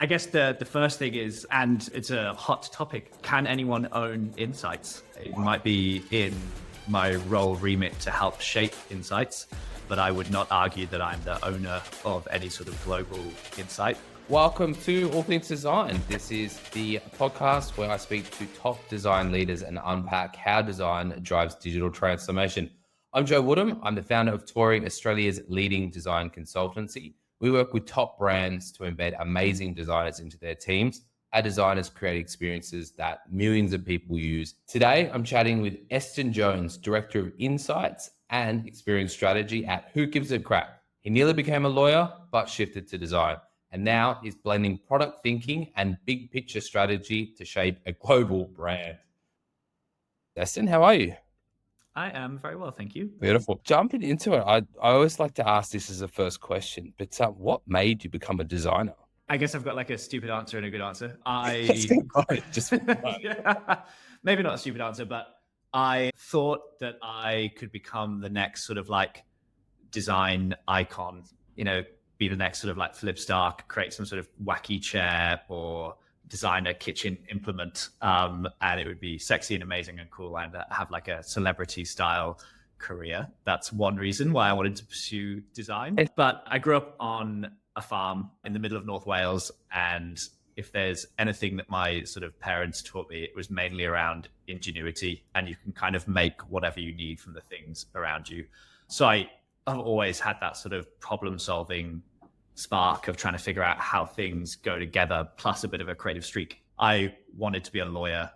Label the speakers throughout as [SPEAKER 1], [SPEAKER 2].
[SPEAKER 1] I guess the first thing is, and it's a hot topic, can anyone own insights? It might be in my role remit to help shape insights, but I would not argue that I'm the owner of any sort of global insight.
[SPEAKER 2] Welcome to All Things Design. This is the podcast where I speak to top design leaders and unpack how design drives digital transformation. I'm Joe Woodham. I'm the founder of Touring, Australia's leading design consultancy. We work with top brands to embed amazing designers into their teams. Our designers create experiences that millions of people use. Today, I'm chatting with Estyn Jones, Director of Insights and Experience Strategy at Who Gives a Crap. He nearly became a lawyer, but shifted to design. And now he's blending product thinking and big picture strategy to shape a global brand. Estyn, how are you?
[SPEAKER 1] I am very well, thank you.
[SPEAKER 2] Beautiful. Jumping into it, I always like to ask this as a first question, but what made you become a designer?
[SPEAKER 1] I guess I've got like a stupid answer and a good answer. Yeah, maybe not a stupid answer, but I thought that I could become the next sort of like design icon, be the next sort of like Philip Stark, create some sort of wacky chair or design a kitchen implement, and it would be sexy and amazing and cool and have like a celebrity style career. That's one reason why I wanted to pursue design. But I grew up on a farm in the middle of North Wales, and if there's anything that my sort of parents taught me, it was mainly around ingenuity, and you can kind of make whatever you need from the things around you. So I've always had that sort of problem solving spark of trying to figure out how things go together, plus a bit of a creative streak. I wanted to be a lawyer,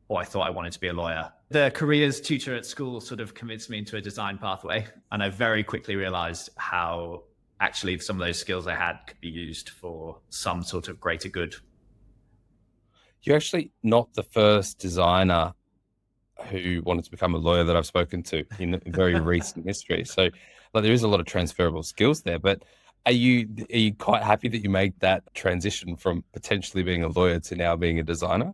[SPEAKER 1] or I thought I wanted to be a lawyer. The careers tutor at school sort of convinced me into a design pathway, and I very quickly realized how actually some of those skills I had could be used for some sort of greater good.
[SPEAKER 2] You're actually not the first designer who wanted to become a lawyer that I've spoken to in very recent history. So there is a lot of transferable skills there, but are you quite happy that you made that transition from potentially being a lawyer to now being a designer?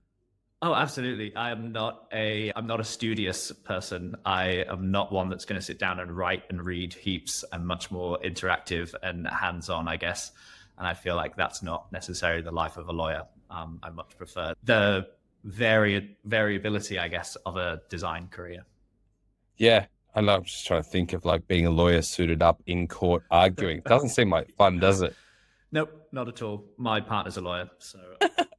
[SPEAKER 1] Oh, absolutely. I'm not a studious person. I am not one that's going to sit down and write and read heaps. I'm much more interactive and hands-on, I guess. And I feel like that's not necessarily the life of a lawyer. I much prefer the variability, I guess, of a design career.
[SPEAKER 2] Yeah. And I'm just trying to think of like being a lawyer suited up in court arguing. It doesn't seem like fun, does it?
[SPEAKER 1] Nope, not at all. My partner's a lawyer, so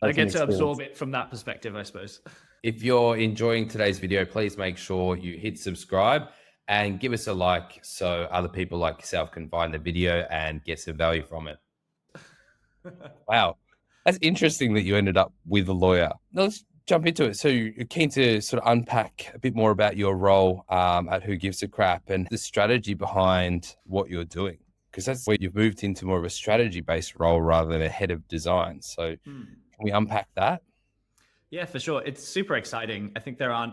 [SPEAKER 1] I get to absorb it from that perspective, I suppose.
[SPEAKER 2] If you're enjoying today's video, please make sure you hit subscribe and give us a like so other people like yourself can find the video and get some value from it. Wow. That's interesting that you ended up with a lawyer. Now let's jump into it. So you're keen to sort of unpack a bit more about your role at Who Gives a Crap and the strategy behind what you're doing, because that's where you've moved into more of a strategy-based role rather than a head of design. So can we unpack that?
[SPEAKER 1] Yeah, for sure. It's super exciting. I think there aren't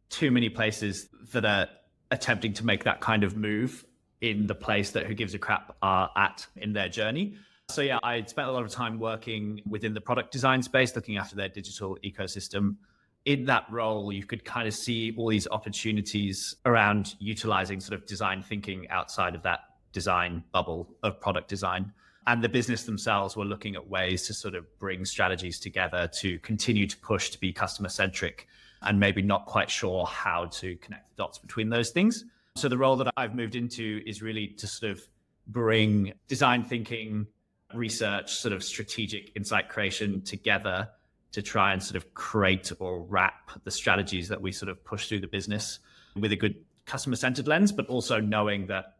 [SPEAKER 1] too many places that are attempting to make that kind of move in the place that Who Gives a Crap are at in their journey. So yeah, I spent a lot of time working within the product design space, looking after their digital ecosystem. In that role, you could kind of see all these opportunities around utilizing sort of design thinking outside of that design bubble of product design. And the business themselves were looking at ways to sort of bring strategies together to continue to push to be customer centric, and maybe not quite sure how to connect the dots between those things. So the role that I've moved into is really to sort of bring design thinking, research, sort of strategic insight creation together to try and sort of create or wrap the strategies that we sort of push through the business with a good customer centered lens, but also knowing that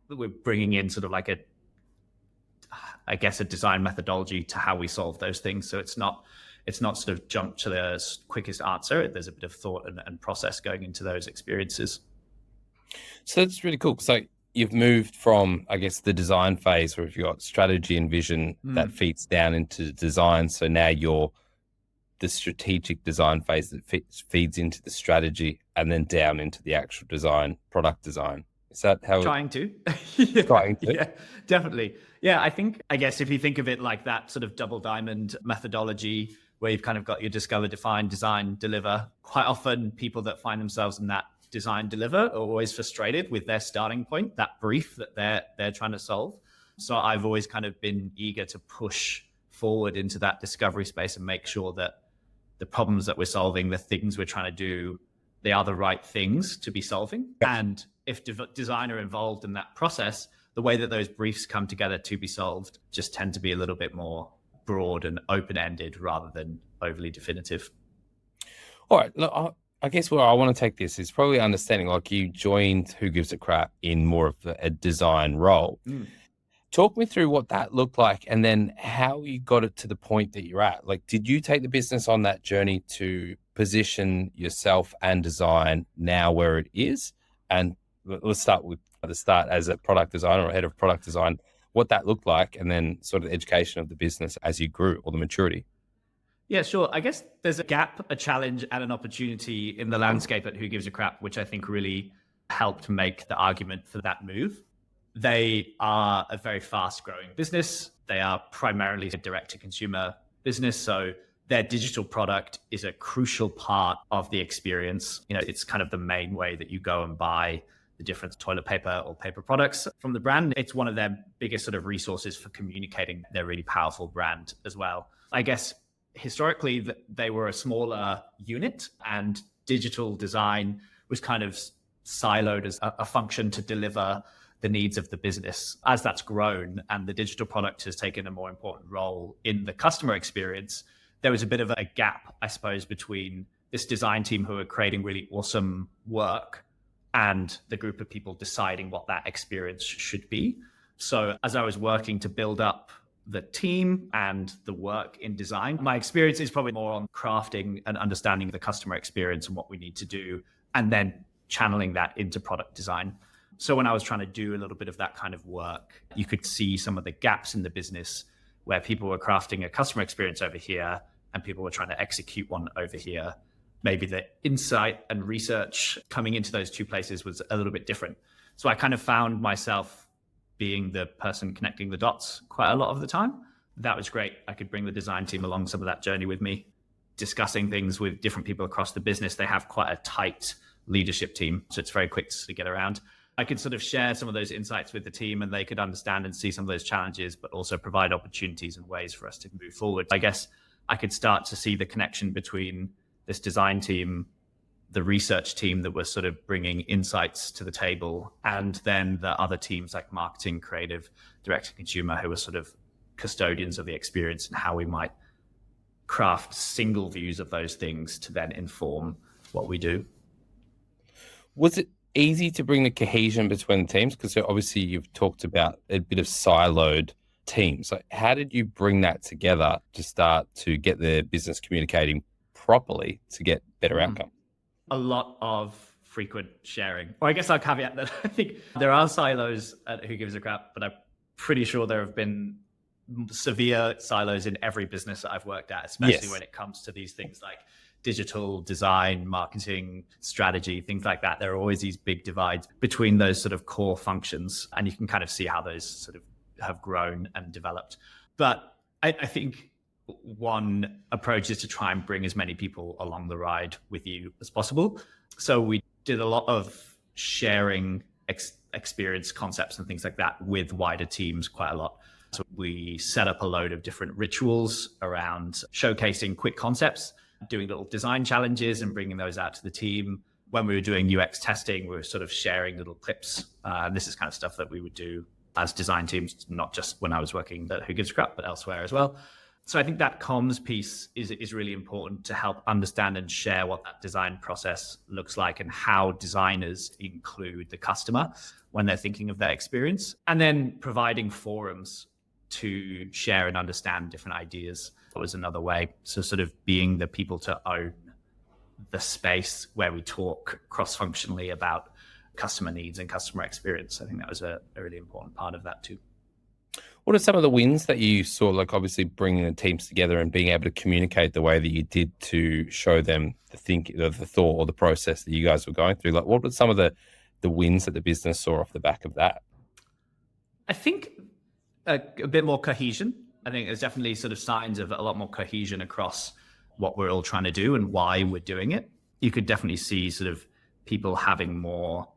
[SPEAKER 1] we're bringing in sort of like a design methodology to how we solve those things. So it's not sort of jump to the quickest answer. There's a bit of thought and process going into those experiences.
[SPEAKER 2] So that's really cool. So you've moved from, I guess, the design phase where you've got strategy and vision that feeds down into design. So now you're the strategic design phase that feeds into the strategy and then down into the actual design, product design. Is that how?
[SPEAKER 1] Trying to.
[SPEAKER 2] Yeah,
[SPEAKER 1] definitely. Yeah, I guess if you think of it like that sort of double diamond methodology where you've kind of got your discover, define, design, deliver, quite often people that find themselves in that design deliver are always frustrated with their starting point, that brief that they're trying to solve. So I've always kind of been eager to push forward into that discovery space and make sure that the problems that we're solving, the things we're trying to do, they are the right things to be solving. And if design are involved in that process, the way that those briefs come together to be solved just tend to be a little bit more broad and open-ended rather than overly definitive.
[SPEAKER 2] All right. Look, I guess where I want to take this is probably understanding, like, you joined Who Gives a Crap in more of a design role. Talk me through what that looked like and then how you got it to the point that you're at. Like, did you take the business on that journey to position yourself and design now where it is? And let's start with the start as a product designer or head of product design, what that looked like, and then sort of the education of the business as you grew, or the maturity.
[SPEAKER 1] Yeah, sure. I guess there's a gap, a challenge, and an opportunity in the landscape at Who Gives a Crap, which I think really helped make the argument for that move. They are a very fast growing business. They are primarily a direct to consumer business. So their digital product is a crucial part of the experience. You know, it's kind of the main way that you go and buy the different toilet paper or paper products from the brand. It's one of their biggest sort of resources for communicating their really powerful brand as well. I guess historically they were a smaller unit, and digital design was kind of siloed as a function to deliver the needs of the business. As that's grown and the digital product has taken a more important role in the customer experience, there was a bit of a gap, I suppose, between this design team who are creating really awesome work and the group of people deciding what that experience should be. So as I was working to build up the team and the work in design, my experience is probably more on crafting and understanding the customer experience and what we need to do, and then channeling that into product design. So when I was trying to do a little bit of that kind of work, you could see some of the gaps in the business where people were crafting a customer experience over here and people were trying to execute one over here. Maybe the insight and research coming into those two places was a little bit different. So I kind of found myself being the person connecting the dots quite a lot of the time. That was great. I could bring the design team along some of that journey with me, discussing things with different people across the business. They have quite a tight leadership team, so it's very quick to get around. I could sort of share some of those insights with the team and they could understand and see some of those challenges, but also provide opportunities and ways for us to move forward. I guess I could start to see the connection between this design team, the research team that was sort of bringing insights to the table, and then the other teams like marketing, creative, direct to consumer, who were sort of custodians of the experience and how we might craft single views of those things to then inform what we do.
[SPEAKER 2] Was it easy to bring the cohesion between teams? Because obviously you've talked about a bit of siloed teams. So how did you bring that together to start to get the business communicating properly to get better outcome?
[SPEAKER 1] A lot of frequent sharing. Or I guess I'll caveat that I think there are silos at Who Gives a Crap, but I'm pretty sure there have been severe silos in every business that I've worked at, especially when it comes to these things like digital design, marketing, strategy, things like that. There are always these big divides between those sort of core functions, and you can kind of see how those sort of have grown and developed. But I think one approach is to try and bring as many people along the ride with you as possible. So we did a lot of sharing experience concepts and things like that with wider teams quite a lot. So we set up a load of different rituals around showcasing quick concepts, doing little design challenges and bringing those out to the team. When we were doing UX testing, we were sort of sharing little clips. And this is kind of stuff that we would do as design teams, not just when I was working at Who Gives a Crap, but elsewhere as well. So I think that comms piece is really important to help understand and share what that design process looks like and how designers include the customer when they're thinking of their experience. And then providing forums to share and understand different ideas. That was another way. So sort of being the people to own the space where we talk cross-functionally about customer needs and customer experience. I think that was a really important part of that too.
[SPEAKER 2] What are some of the wins that you saw, like obviously bringing the teams together and being able to communicate the way that you did to show them the thought or the process that you guys were going through? Like, what were some of the wins that the business saw off the back of that?
[SPEAKER 1] I think a bit more cohesion. I think there's definitely sort of signs of a lot more cohesion across what we're all trying to do and why we're doing it. You could definitely see sort of people having more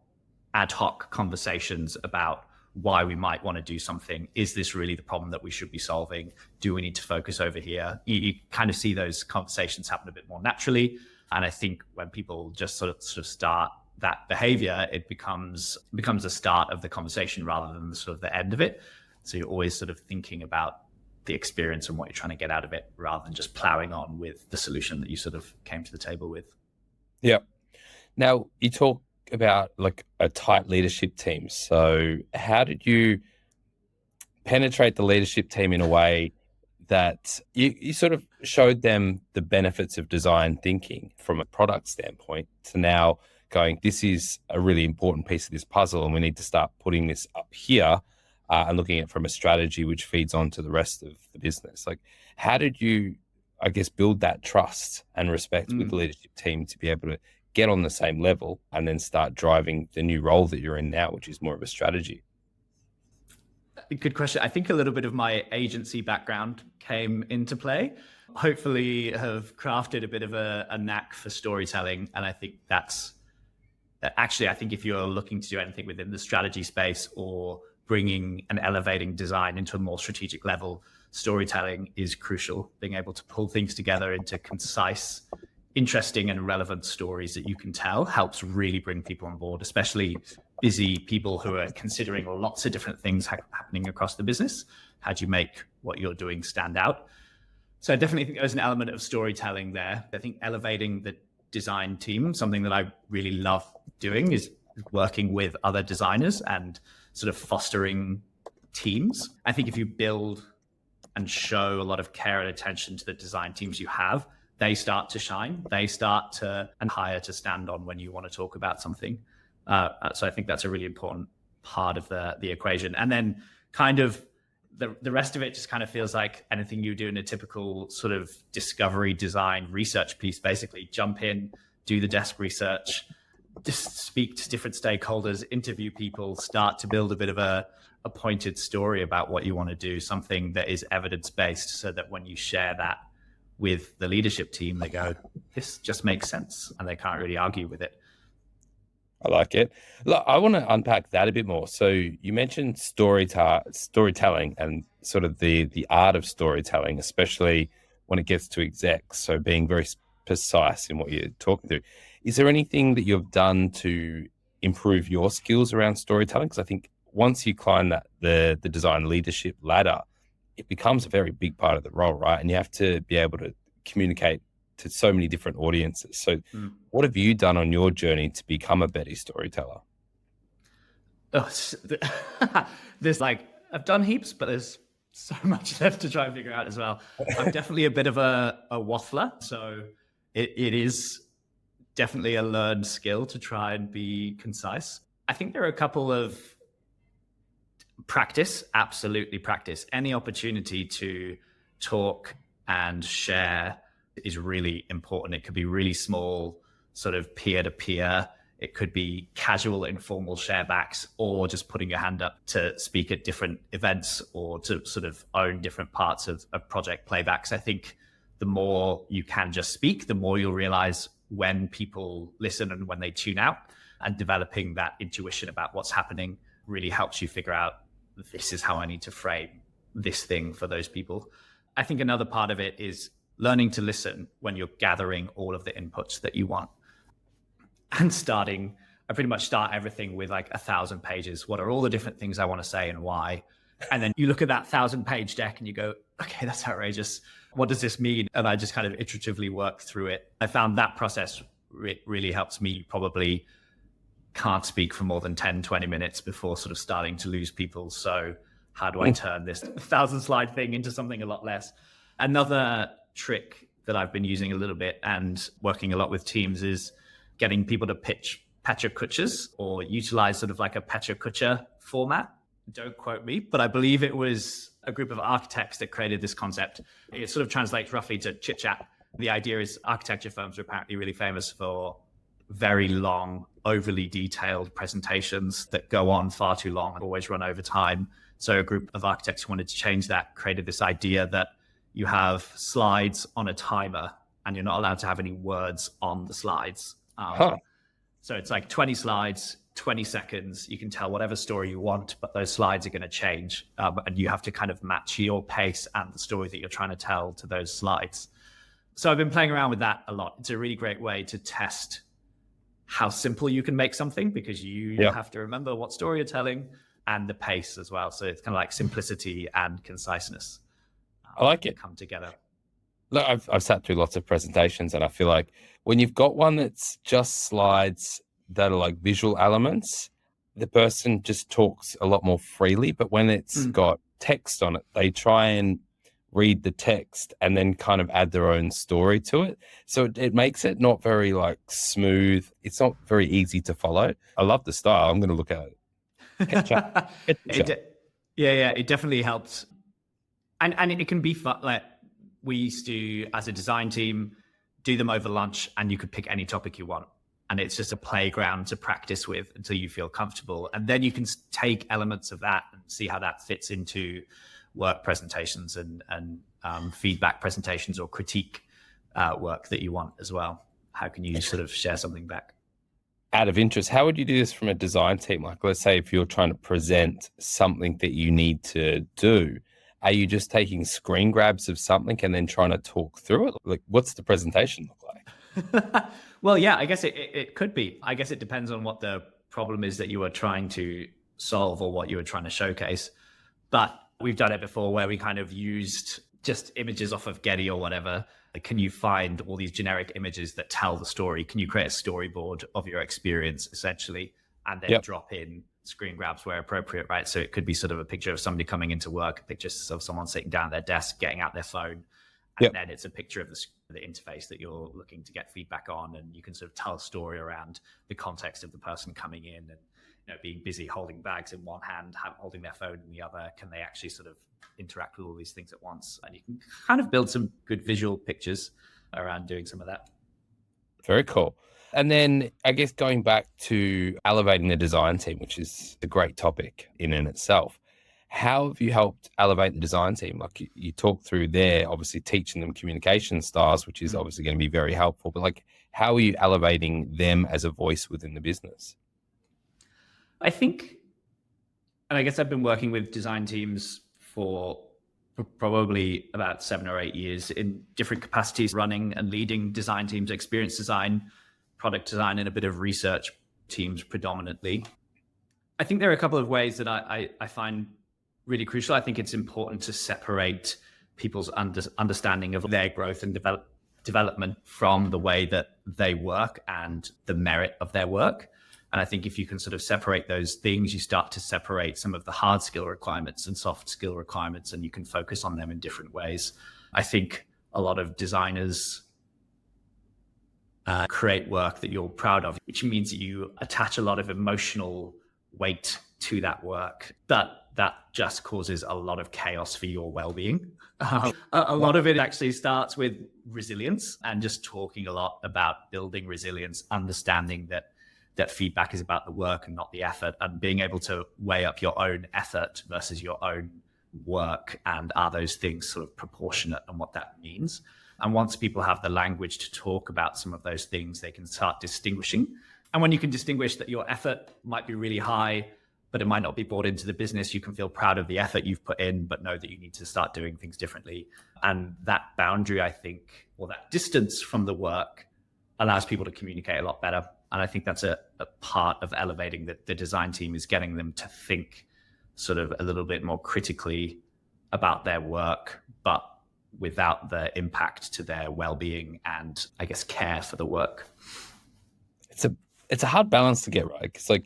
[SPEAKER 1] ad hoc conversations about why we might want to do something. Is this really the problem that we should be solving? Do we need to focus over here? You kind of see those conversations happen a bit more naturally. And I think when people just sort of start that behavior, it becomes the start of the conversation rather than sort of the end of it. So you're always sort of thinking about the experience and what you're trying to get out of it rather than just plowing on with the solution that you sort of came to the table with.
[SPEAKER 2] Yeah. Now, you talk about like a tight leadership team. So how did you penetrate the leadership team in a way that you sort of showed them the benefits of design thinking from a product standpoint to now going, this is a really important piece of this puzzle and we need to start putting this up here and looking at it from a strategy which feeds on to the rest of the business? Like, how did you, I guess, build that trust and respect with the leadership team to be able to get on the same level and then start driving the new role that you're in now, which is more of a strategy?
[SPEAKER 1] Good question. I think a little bit of my agency background came into play. Hopefully have crafted a bit of a knack for storytelling. And I think that's actually, I think if you're looking to do anything within the strategy space or bringing and elevating design into a more strategic level, storytelling is crucial. Being able to pull things together into concise, interesting and relevant stories that you can tell helps really bring people on board, especially busy people who are considering lots of different things happening across the business. How do you make what you're doing stand out? So I definitely think there's an element of storytelling there. I think elevating the design team, something that I really love doing, is working with other designers and sort of fostering teams. I think if you build and show a lot of care and attention to the design teams you have, they start to shine. They start to and hire to stand on when you want to talk about something. So I think that's a really important part of the equation. And then kind of the rest of it just kind of feels like anything you do in a typical sort of discovery, design, research piece. Basically jump in, do the desk research, just speak to different stakeholders, interview people, start to build a bit of a pointed story about what you want to do, something that is evidence-based, so that when you share that with the leadership team, they go, this just makes sense, and they can't really argue with it.
[SPEAKER 2] I like it. Look, I want to unpack that a bit more. So you mentioned storytelling and sort of the art of storytelling, especially when it gets to execs. So being very precise in what you're talking through. Is there anything that you've done to improve your skills around storytelling? Because I think once you climb that the design leadership ladder, it becomes a very big part of the role, right? And you have to be able to communicate to so many different audiences. So what have you done on your journey to become a better storyteller?
[SPEAKER 1] There's I've done heaps, but there's so much left to try and figure out as well. I'm definitely a bit of a waffler. So it is definitely a learned skill to try and be concise. I think there are a couple of absolutely practice. Any opportunity to talk and share is really important. It could be really small, sort of peer-to-peer. It could be casual, informal sharebacks, or just putting your hand up to speak at different events or to sort of own different parts of project playbacks. I think the more you can just speak, the more you'll realize when people listen and when they tune out, and developing that intuition about what's happening really helps you figure out, this is how I need to frame this thing for those people. I think another part of it is learning to listen when you're gathering all of the inputs that you want. And I pretty much start everything with 1,000 pages. What are all the different things I want to say and why? And then you look at that 1,000-page deck and you go, okay, that's outrageous. What does this mean? And I just kind of iteratively work through it. I found that process really helps me. Probably can't speak for more than 10, 20 minutes before sort of starting to lose people. So how do I turn this 1,000-slide thing into something a lot less? Another trick that I've been using a little bit and working a lot with teams is getting people to pitch PechaKuchas or utilize sort of like a PechaKucha format. Don't quote me, but I believe it was a group of architects that created this concept. It sort of translates roughly to chit chat. The idea is architecture firms are apparently really famous for very long, overly detailed presentations that go on far too long and always run over time. So a group of architects wanted to change that, created this idea that you have slides on a timer and you're not allowed to have any words on the slides. So it's 20 slides, 20 seconds, you can tell whatever story you want, but those slides are going to change. And you have to kind of match your pace and the story that you're trying to tell to those slides. So I've been playing around with that a lot. It's a really great way to test how simple you can make something, because you have to remember what story you're telling and the pace as well. So it's kind of like simplicity and conciseness.
[SPEAKER 2] I like it.
[SPEAKER 1] Come together.
[SPEAKER 2] Look, I've sat through lots of presentations, and I feel like when you've got one that's just slides that are like visual elements, the person just talks a lot more freely. But when it's got text on it, they try and read the text and then kind of add their own story to it. So it makes it not very like smooth. It's not very easy to follow. I love the style. I'm going to look at it.
[SPEAKER 1] It definitely helps. And it can be fun. Like, we used to, as a design team, do them over lunch, and you could pick any topic you want. And it's just a playground to practice with until you feel comfortable. And then you can take elements of that and see how that fits into work presentations and feedback presentations or critique work that you want as well. How can you sort of share something back?
[SPEAKER 2] Out of interest, how would you do this from a design team? Like, let's say if you're trying to present something that you need to do, are you just taking screen grabs of something and then trying to talk through it? Like, what's the presentation look like?
[SPEAKER 1] Well, yeah, I guess it could be. I guess it depends on what the problem is that you are trying to solve or what you were trying to showcase. But we've done it before where we kind of used just images off of Getty or whatever. Like, can you find all these generic images that tell the story? Can you create a storyboard of your experience, essentially, and then drop in screen grabs where appropriate, right? So it could be sort of a picture of somebody coming into work, a picture of someone sitting down at their desk, getting out their phone, and then it's a picture of the interface that you're looking to get feedback on, and you can sort of tell a story around the context of the person coming in and, you know, being busy holding bags in one hand, holding their phone in the other. Can they actually sort of interact with all these things at once? And you can kind of build some good visual pictures around doing some of that.
[SPEAKER 2] Very cool. And then I guess going back to elevating the design team, which is a great topic in and itself, how have you helped elevate the design team? Like, you talked through there, obviously teaching them communication styles, which is obviously going to be very helpful, but like, how are you elevating them as a voice within the business?
[SPEAKER 1] I think, and I guess I've been working with design teams for probably about 7 or 8 years in different capacities, running and leading design teams, experience design, product design, and a bit of research teams predominantly. I think there are a couple of ways that I find really crucial. I think it's important to separate people's understanding of their growth and development from the way that they work and the merit of their work. And I think if you can sort of separate those things, you start to separate some of the hard skill requirements and soft skill requirements, and you can focus on them in different ways. I think a lot of designers create work that you're proud of, which means that you attach a lot of emotional weight to that work. That just causes a lot of chaos for your well-being. A lot of it actually starts with resilience and just talking a lot about building resilience, understanding that feedback is about the work and not the effort, and being able to weigh up your own effort versus your own work, and are those things sort of proportionate, and what that means. And once people have the language to talk about some of those things, they can start distinguishing. And when you can distinguish that your effort might be really high, but it might not be brought into the business, you can feel proud of the effort you've put in, but know that you need to start doing things differently. And that boundary, I think, or that distance from the work, allows people to communicate a lot better. And I think that's a part of elevating the design team, is getting them to think sort of a little bit more critically about their work, but without the impact to their well-being and, I guess, care for the work.
[SPEAKER 2] It's a hard balance to get right. It's like,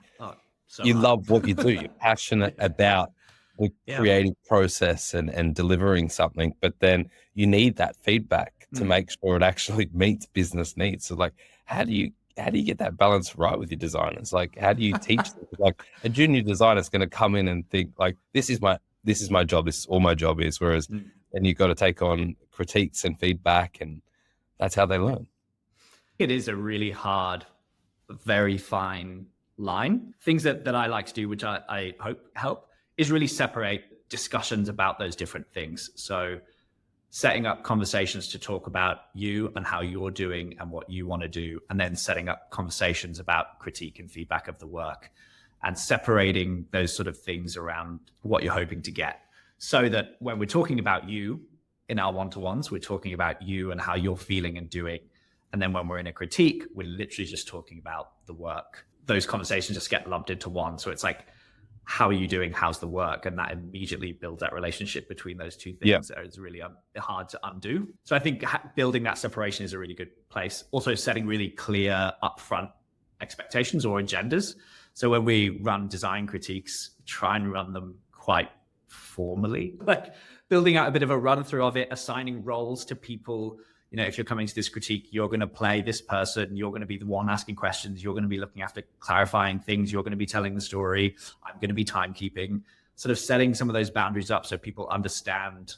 [SPEAKER 2] you love what you do. You're passionate about the creative process and delivering something, but then you need that feedback to make sure it actually meets business needs. So like, how do you get that balance right with your designers? Like, how do you teach them? Like, a junior designer is going to come in and think like, this is my job. This is all my job is. Whereas then you've got to take on critiques and feedback, and that's how they learn.
[SPEAKER 1] It is a really hard, very fine line. Things that I like to do, which I hope help, is really separate discussions about those different things. So setting up conversations to talk about you and how you're doing and what you want to do, and then setting up conversations about critique and feedback of the work, and separating those sort of things around what you're hoping to get, so that when we're talking about you in our one-to-ones, we're talking about you and how you're feeling and doing. And then when we're in a critique, we're literally just talking about the work. Those conversations just get lumped into one. So it's like, how are you doing? How's the work? And that immediately builds that relationship between those two things that is really hard to undo. So I think building that separation is a really good place. Also setting really clear upfront expectations or agendas. So when we run design critiques, try and run them quite formally, like building out a bit of a run through of it, assigning roles to people. You know, if you're coming to this critique, you're going to play this person. You're going to be the one asking questions. You're going to be looking after clarifying things. You're going to be telling the story. I'm going to be timekeeping, sort of setting some of those boundaries up so people understand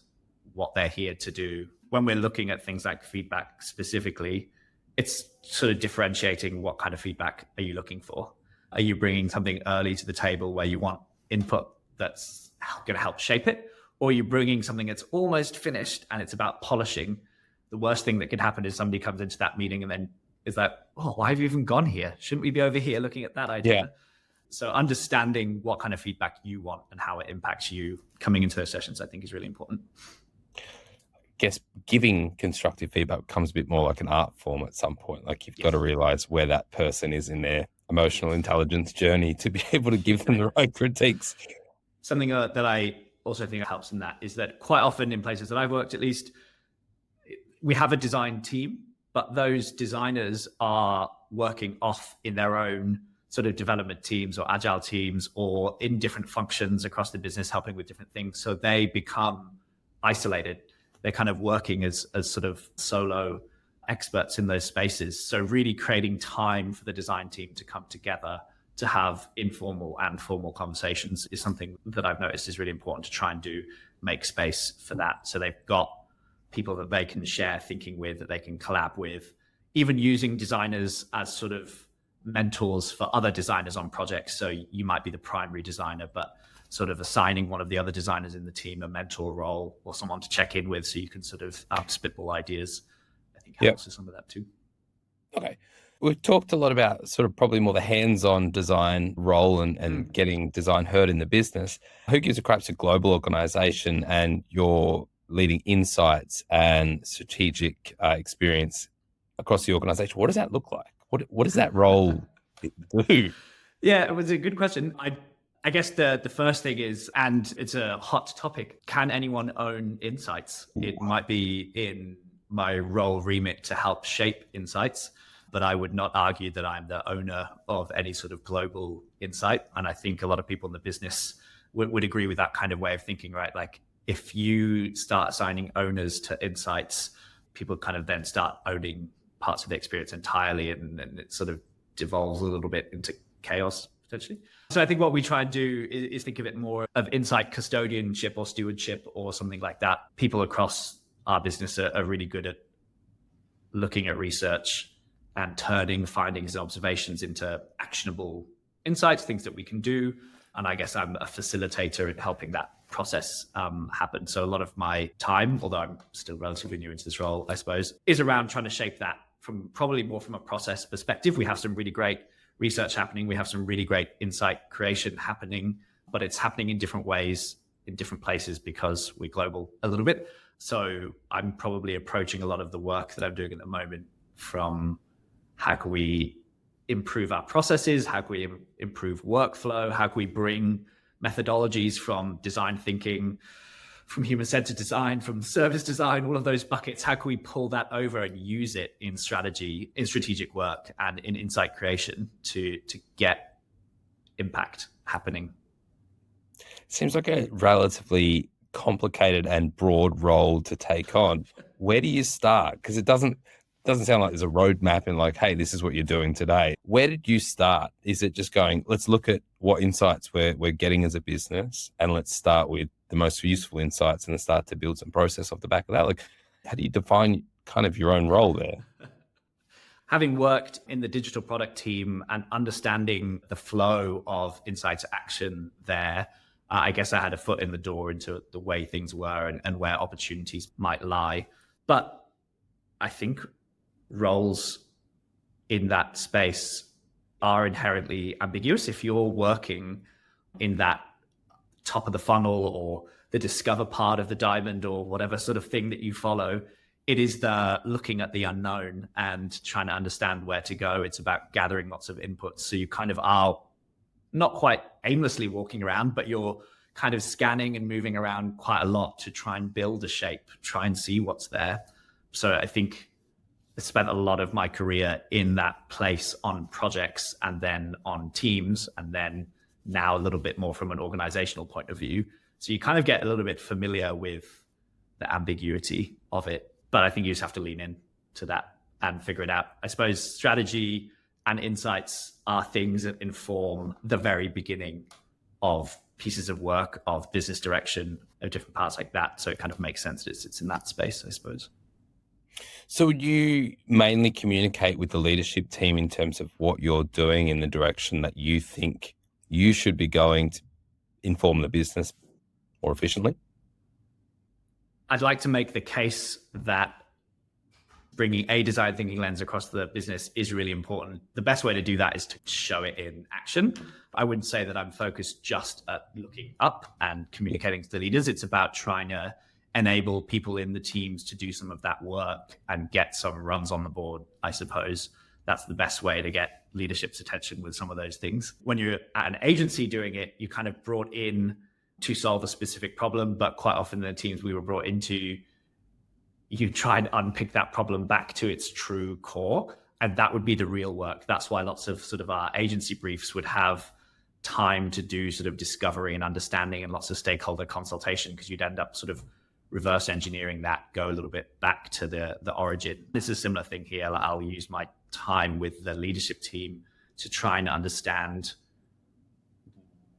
[SPEAKER 1] what they're here to do. When we're looking at things like feedback specifically, it's sort of differentiating what kind of feedback are you looking for? Are you bringing something early to the table where you want input that's going to help shape it? Or are you bringing something that's almost finished and it's about polishing? The worst thing that could happen is somebody comes into that meeting and then is like, oh, why have you even gone here? Shouldn't we be over here looking at that idea? Yeah. So understanding what kind of feedback you want and how it impacts you coming into those sessions, I think is really important.
[SPEAKER 2] I guess giving constructive feedback becomes a bit more like an art form at some point. Like you've got to realize where that person is in their emotional intelligence journey to be able to give them the right critiques.
[SPEAKER 1] Something that I also think helps in that is that quite often in places that I've worked, at least, we have a design team, but those designers are working off in their own sort of development teams or agile teams or in different functions across the business, helping with different things. So they become isolated. They're kind of working as sort of solo experts in those spaces. So really creating time for the design team to come together to have informal and formal conversations is something that I've noticed is really important to try and make space for that. So they've got people that they can share thinking with, that they can collab with, even using designers as sort of mentors for other designers on projects. So you might be the primary designer, but sort of assigning one of the other designers in the team a mentor role or someone to check in with so you can sort of spitball ideas, I think helps with some of that too.
[SPEAKER 2] Okay. We've talked a lot about sort of probably more the hands-on design role and getting design heard in the business. Who gives a crap's a global organization, and your leading insights and strategic experience across the organization? What does that look like? What does that role do?
[SPEAKER 1] Yeah, it was a good question. I guess the first thing is, and it's a hot topic, can anyone own insights? It might be in my role remit to help shape insights, but I would not argue that I'm the owner of any sort of global insight. And I think a lot of people in the business would agree with that kind of way of thinking, right? Like if you start assigning owners to insights, people kind of then start owning parts of the experience entirely, and it sort of devolves a little bit into chaos potentially. So I think what we try and do is think of it more of insight custodianship or stewardship or something like that. People across our business are really good at looking at research and turning findings and observations into actionable insights, things that we can do. And I guess I'm a facilitator in helping that process happen. So a lot of my time, although I'm still relatively new into this role, I suppose, is around trying to shape that from probably more from a process perspective. We have some really great research happening. We have some really great insight creation happening, but it's happening in different ways, in different places because we're global a little bit. So I'm probably approaching a lot of the work that I'm doing at the moment from how can we improve our processes? How can we improve workflow? How can we bring methodologies from design thinking, from human-centered design, from service design, all of those buckets? How can we pull that over and use it in strategy, in strategic work, and in insight creation to get impact happening?
[SPEAKER 2] Seems like a relatively complicated and broad role to take on. Where do you start? Because it doesn't sound like there's a roadmap and like, hey, this is what you're doing today. Where did you start? Is it just going, let's look at what insights we're getting as a business and let's start with the most useful insights and then start to build some process off the back of that? Like, how do you define kind of your own role there?
[SPEAKER 1] Having worked in the digital product team and understanding the flow of insights action there, I guess I had a foot in the door into the way things were and where opportunities might lie. But I think roles in that space are inherently ambiguous. If you're working in that top of the funnel or the discover part of the diamond or whatever sort of thing that you follow, it is the looking at the unknown and trying to understand where to go. It's about gathering lots of inputs. So you kind of are not quite aimlessly walking around, but you're kind of scanning and moving around quite a lot to try and build a shape, try and see what's there. So I think I spent a lot of my career in that place on projects and then on teams, and then now a little bit more from an organizational point of view. So you kind of get a little bit familiar with the ambiguity of it. But I think you just have to lean in to that and figure it out. I suppose strategy and insights are things that inform the very beginning of pieces of work, of business direction, of different parts like that. So it kind of makes sense that it's in that space, I suppose.
[SPEAKER 2] So you mainly communicate with the leadership team in terms of what you're doing in the direction that you think you should be going to inform the business more efficiently?
[SPEAKER 1] I'd like to make the case that bringing a design thinking lens across the business is really important. The best way to do that is to show it in action. I wouldn't say that I'm focused just at looking up and communicating to the leaders. It's about trying to enable people in the teams to do some of that work and get some runs on the board, I suppose. That's the best way to get leadership's attention with some of those things. When you're at an agency doing it, you kind of brought in to solve a specific problem, but quite often the teams we were brought into, you try and unpick that problem back to its true core, and that would be the real work. That's why lots of sort of our agency briefs would have time to do sort of discovery and understanding and lots of stakeholder consultation, because you'd end up sort of reverse engineering that, go a little bit back to the origin. This is a similar thing here. I'll use my time with the leadership team to try and understand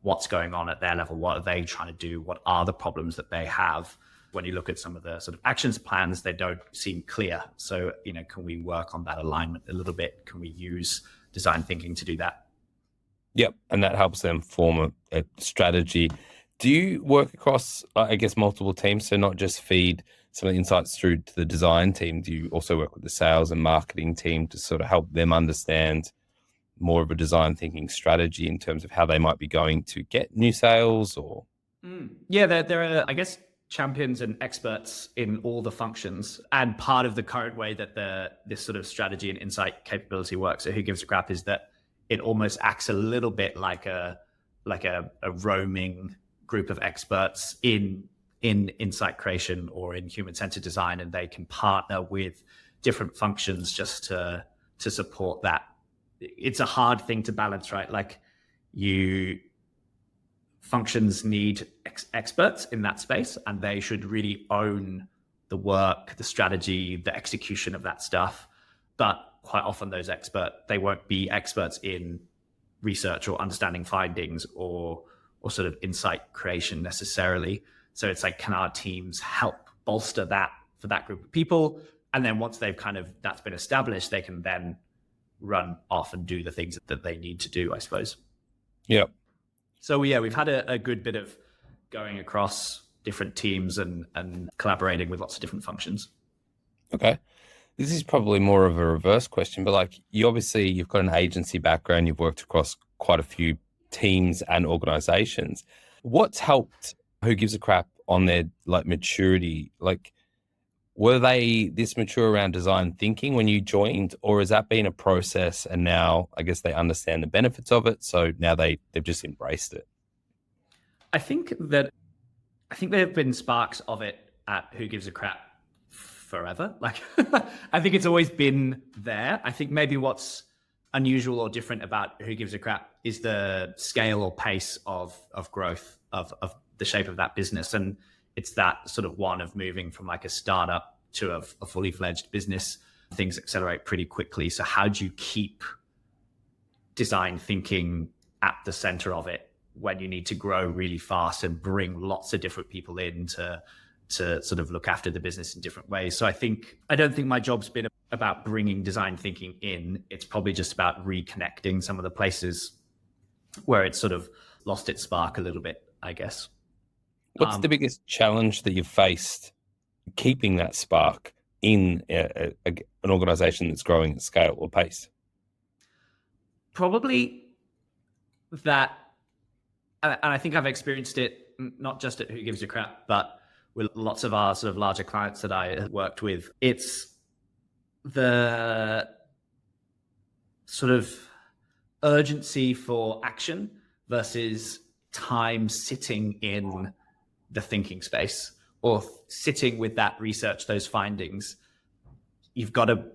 [SPEAKER 1] what's going on at their level. What are they trying to do? What are the problems that they have? When you look at some of the sort of actions plans, they don't seem clear. So, can we work on that alignment a little bit? Can we use design thinking to do that?
[SPEAKER 2] Yep. And that helps them form a strategy. Do you work across, I guess, multiple teams? So not just feed some of the insights through to the design team. Do you also work with the sales and marketing team to sort of help them understand more of a design thinking strategy in terms of how they might be going to get new sales? Or
[SPEAKER 1] Yeah, there are, I guess, champions and experts in all the functions. And part of the current way that this sort of strategy and insight capability works at Who Gives a Crap is that it almost acts a little bit like a roaming group of experts in insight creation or in human-centered design, and they can partner with different functions just to support that. It's a hard thing to balance, right? Like, functions need experts in that space, and they should really own the work, the strategy, the execution of that stuff. But quite often they won't be experts in research or understanding findings or sort of insight creation necessarily. So it's like, can our teams help bolster that for that group of people? And then once that's been established, they can then run off and do the things that they need to do, I suppose.
[SPEAKER 2] Yeah.
[SPEAKER 1] So we've had a good bit of going across different teams and collaborating with lots of different functions.
[SPEAKER 2] Okay. This is probably more of a reverse question, but like, you've got an agency background, you've worked across quite a few teams and organizations. What's helped Who Gives a Crap on their maturity? Like, were they this mature around design thinking when you joined, or has that been a process and now I guess they understand the benefits of it, so now they've just embraced it?
[SPEAKER 1] I think there have been sparks of it at Who Gives a Crap forever. Like, I think it's always been there. I think maybe what's unusual or different about Who Gives a Crap is the scale or pace of growth of the shape of that business. And it's that sort of one of moving from like a startup to a fully fledged business. Things accelerate pretty quickly. So how do you keep design thinking at the center of it when you need to grow really fast and bring lots of different people in to sort of look after the business in different ways? So I don't think my job's been about bringing design thinking in. It's probably just about reconnecting some of the places where it's sort of lost its spark a little bit. I guess.
[SPEAKER 2] What's the biggest challenge that you've faced keeping that spark in an organization that's growing at scale or pace?
[SPEAKER 1] Probably that, and I think I've experienced it not just at Who Gives a Crap, but with lots of our sort of larger clients that I have worked with. It's the sort of urgency for action versus time sitting in the thinking space or sitting with that research, those findings. You've got to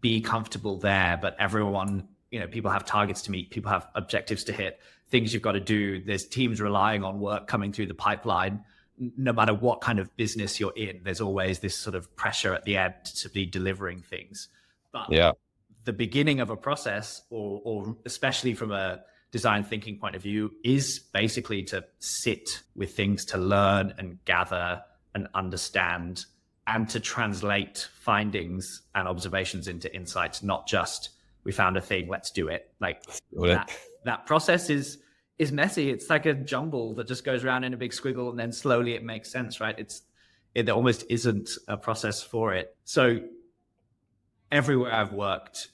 [SPEAKER 1] be comfortable there, but everyone, people have targets to meet, people have objectives to hit, things you've got to do. There's teams relying on work coming through the pipeline. No matter what kind of business you're in, there's always this sort of pressure at the end to be delivering things. But the beginning of a process, or especially from a design thinking point of view, is basically to sit with things, to learn and gather and understand, and to translate findings and observations into insights, not just we found a thing, let's do it. Like that process is messy. It's like a jumble that just goes around in a big squiggle and then slowly it makes sense, right? There almost isn't a process for it. So everywhere I've worked,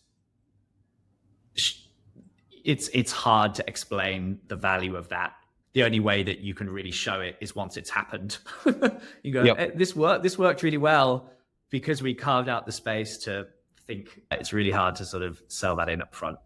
[SPEAKER 1] it's hard to explain the value of that. The only way that you can really show it is once it's happened. You go, this worked really well because we carved out the space to think. It's really hard to sort of sell that in up front.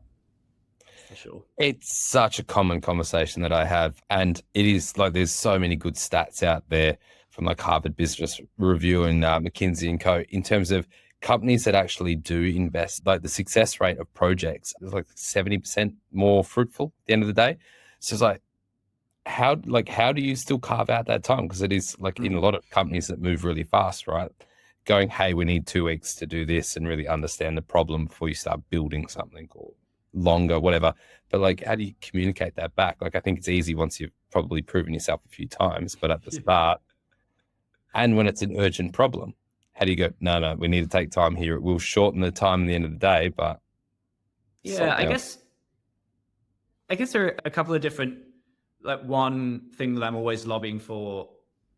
[SPEAKER 1] For sure.
[SPEAKER 2] It's such a common conversation that I have. And it is like, there's so many good stats out there from like Harvard Business Review and McKinsey and Co. in terms of companies that actually do invest, like the success rate of projects is like 70% more fruitful at the end of the day. So it's like, how do you still carve out that time? Because it is like in a lot of companies that move really fast, right? Going, hey, we need 2 weeks to do this and really understand the problem before you start building something, or longer, whatever. But like, how do you communicate that back? Like, I think it's easy once you've probably proven yourself a few times, but at the start, and when it's an urgent problem, how do you go, no, we need to take time here. It will shorten the time at the end of the day, but
[SPEAKER 1] I guess there are a couple of different, like, one thing that I'm always lobbying for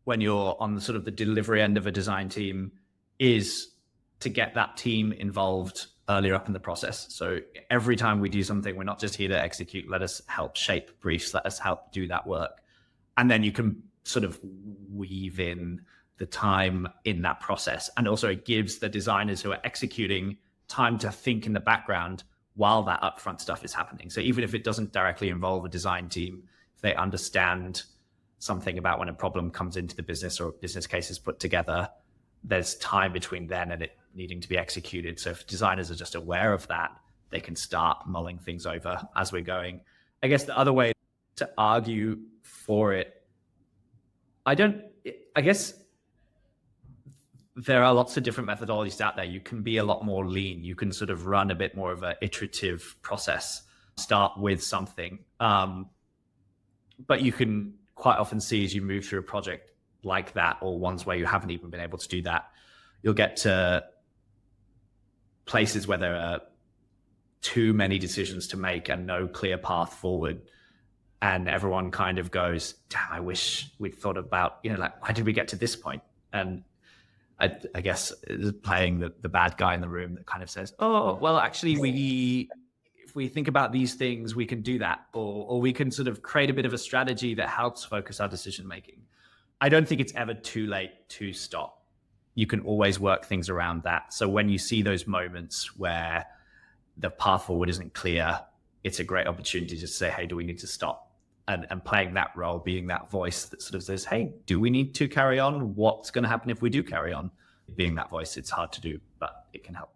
[SPEAKER 1] when you're on the sort of the delivery end of a design team is to get that team involved earlier up in the process. So every time we do something, we're not just here to execute. Let us help shape briefs. Let us help do that work. And then you can sort of weave in the time in that process. And also it gives the designers who are executing time to think in the background while that upfront stuff is happening. So even if it doesn't directly involve a design team, if they understand something about when a problem comes into the business or a business case is put together, there's time between then and it needing to be executed. So if designers are just aware of that, they can start mulling things over as we're going. I guess the other way to argue for it, I guess there are lots of different methodologies out there. You can be a lot more lean. You can sort of run a bit more of an iterative process, start with something. But you can quite often see as you move through a project like that, or ones where you haven't even been able to do that, you'll get to places where there are too many decisions to make and no clear path forward. And everyone kind of goes, damn, I wish we'd thought about, like, why did we get to this point? And I guess playing the bad guy in the room that kind of says, oh, well, actually, if we think about these things, we can do that. Or we can sort of create a bit of a strategy that helps focus our decision making. I don't think it's ever too late to stop. You can always work things around that. So when you see those moments where the path forward isn't clear, it's a great opportunity to say, hey, do we need to stop? And playing that role, being that voice that sort of says, hey, do we need to carry on? What's going to happen if we do carry on? Being that voice, it's hard to do, but it can help.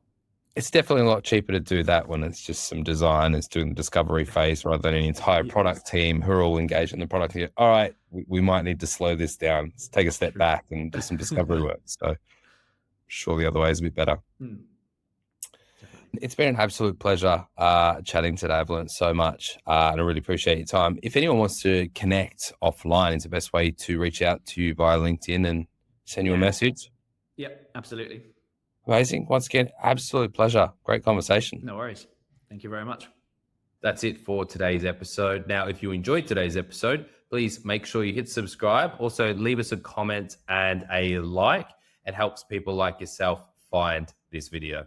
[SPEAKER 2] It's definitely a lot cheaper to do that when it's just some designers doing the discovery phase rather than an entire product team who are all engaged in the product. All right, we might need to slow this down. Let's take a step back and do some discovery work. So sure, the other way is a bit better. It's been an absolute pleasure chatting today. I've learned so much and I really appreciate your time. If anyone wants to connect offline, it's the best way to reach out to you via LinkedIn and send you a message.
[SPEAKER 1] Yep, absolutely.
[SPEAKER 2] Amazing. Once again, absolute pleasure. Great conversation.
[SPEAKER 1] No worries. Thank you very much.
[SPEAKER 2] That's it for today's episode. Now, if you enjoyed today's episode, please make sure you hit subscribe. Also, leave us a comment and a like. It helps people like yourself find this video.